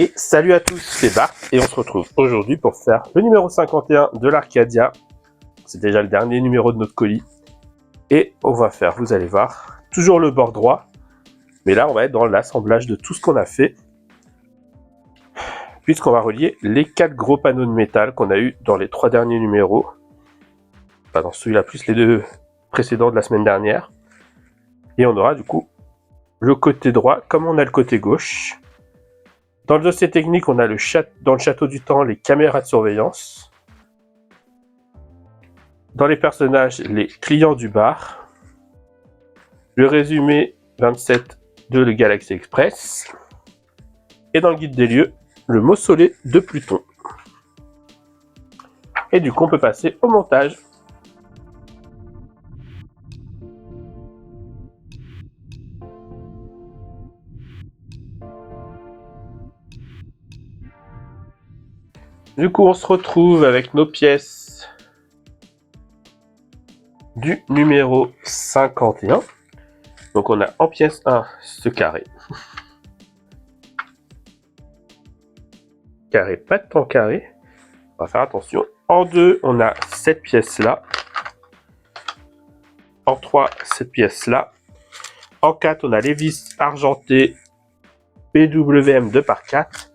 Et salut à tous, c'est Bart et on se retrouve aujourd'hui pour faire le numéro 51 de l'Arcadia. C'est déjà le dernier numéro de notre colis. Et on va faire, vous allez voir, toujours le bord droit. Mais là, on va être dans l'assemblage de tout ce qu'on a fait. Puisqu'on va relier les 4 gros panneaux de métal qu'on a eu dans les 3 derniers numéros. Pas dans celui-là, plus les 2 précédents de la semaine dernière. Et on aura du coup le côté droit comme on a le côté gauche. Dans le dossier technique, on a dans le château du temps les caméras de surveillance. Dans les personnages, les clients du bar. Le résumé 27 de le Galaxy Express. Et dans le guide des lieux, le mausolée de Pluton. Et du coup, on peut passer au montage. Du coup, on se retrouve avec nos pièces du numéro 51. Donc on a en pièce 1 ce carré. Carré, pas de temps carré. On va faire attention. En 2, on a cette pièce-là. En 3, cette pièce-là. En 4, on a les vis argentées PWM 2x4.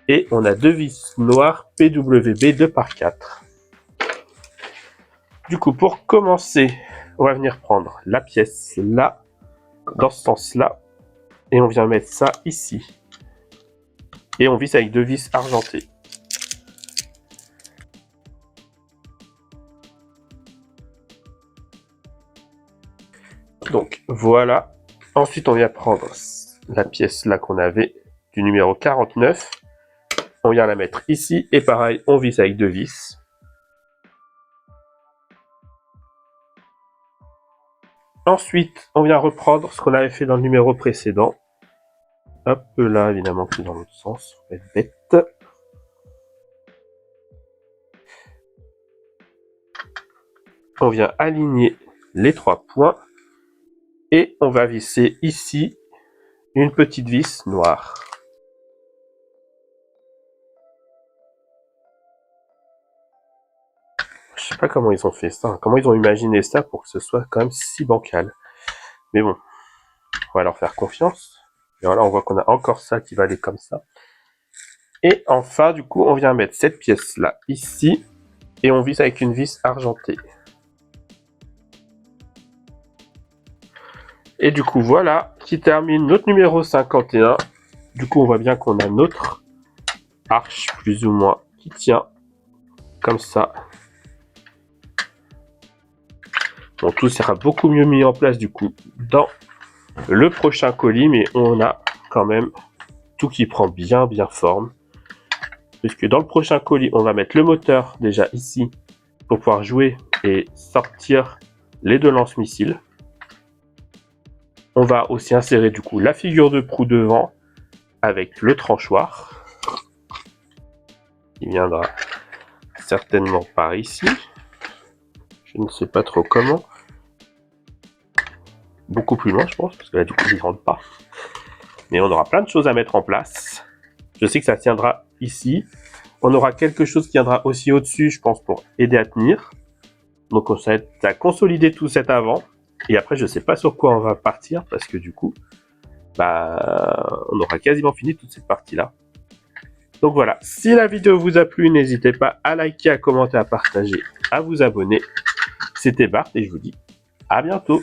Et on a 2 vis noires PWB 2x4. Du coup, pour commencer, on va venir prendre la pièce là, dans ce sens-là. Et on vient mettre ça ici. Et on visse avec 2 vis argentées. Donc voilà. Ensuite, on vient prendre la pièce là qu'on avait du numéro 49. On vient la mettre ici. Et pareil, on visse avec 2 vis. Ensuite, on vient reprendre ce qu'on avait fait dans le numéro précédent. Hop là, évidemment, c'est dans l'autre sens. On va être bête. On vient aligner les 3 points. Et on va visser ici une petite vis noire. Je sais pas comment ils ont fait ça, comment ils ont imaginé ça pour que ce soit quand même si bancal. Mais bon, on va leur faire confiance. Et voilà, on voit qu'on a encore ça qui va aller comme ça. Et enfin, du coup, on vient mettre cette pièce-là ici. Et on visse avec une vis argentée. Et du coup, voilà, qui termine notre numéro 51. Du coup, on voit bien qu'on a notre arche, plus ou moins, qui tient comme ça. Bon, tout sera beaucoup mieux mis en place, du coup, dans le prochain colis. Mais on a quand même tout qui prend bien forme. Puisque dans le prochain colis, on va mettre le moteur déjà ici pour pouvoir jouer et sortir les 2 lance-missiles. On va aussi insérer du coup la figure de proue devant avec le tranchoir. Il viendra certainement par ici. Je ne sais pas trop comment. Beaucoup plus loin, je pense, parce que là du coup il ne rentre pas. Mais on aura plein de choses à mettre en place. Je sais que ça tiendra ici. On aura quelque chose qui viendra aussi au-dessus, je pense, pour aider à tenir. Donc on va consolider tout cet avant. Et après, je ne sais pas sur quoi on va partir, parce que du coup, on aura quasiment fini toute cette partie-là. Donc voilà, si la vidéo vous a plu, n'hésitez pas à liker, à commenter, à partager, à vous abonner. C'était Bart et je vous dis à bientôt.